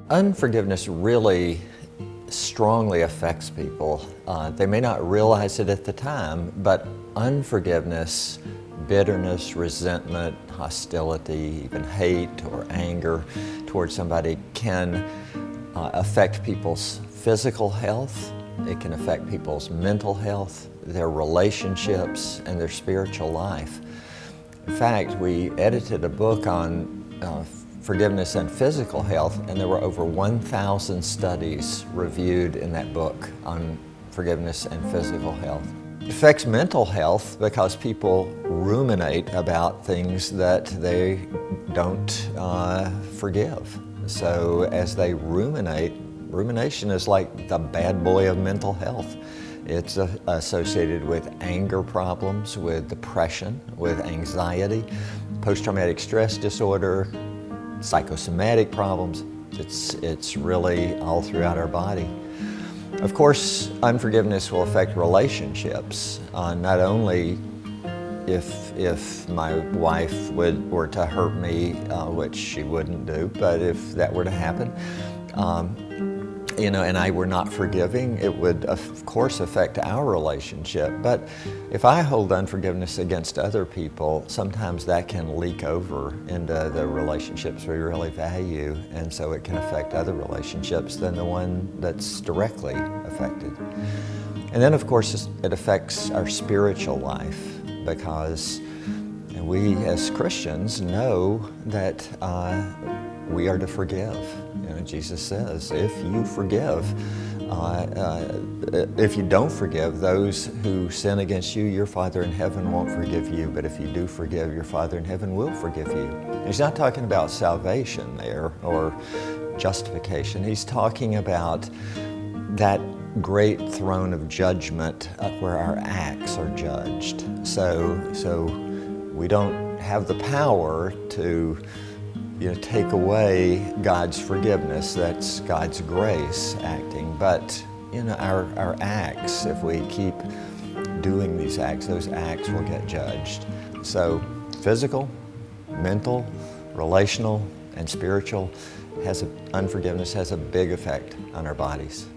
Unforgiveness really strongly affects people. They may not realize it at the time, but unforgiveness, bitterness, resentment, hostility, even hate or anger towards somebody can affect people's physical health. It can affect people's mental health, their relationships, and their spiritual life. In fact, we edited a book on forgiveness and physical health, and there were over 1,000 studies reviewed in that book on forgiveness and physical health. It affects mental health because people ruminate about things that they don't forgive. So as they rumination is like the bad boy of mental health. It's associated with anger problems, with depression, with anxiety, post-traumatic stress disorder, psychosomatic problems. It's really all throughout our body. Of course, unforgiveness will affect relationships. Not only if my wife were to hurt me, which she wouldn't do, but if that were to happen, and I were not forgiving, it would of course affect our relationship. But if I hold unforgiveness against other people, sometimes that can leak over into the relationships we really value, and so it can affect other relationships than the one that's directly affected. And then of course it affects our spiritual life, because we as Christians know that we are to forgive. Jesus says, if you forgive, if you don't forgive those who sin against you, your Father in heaven won't forgive you. But if you do forgive, your Father in heaven will forgive you. He's not talking about salvation there or justification. He's talking about that great throne of judgment where our acts are judged. So we don't have the power to take away God's forgiveness. That's God's grace acting. But our acts, if we keep doing these acts, those acts will get judged. So physical, mental, relational, and spiritual, unforgiveness has a big effect on our bodies.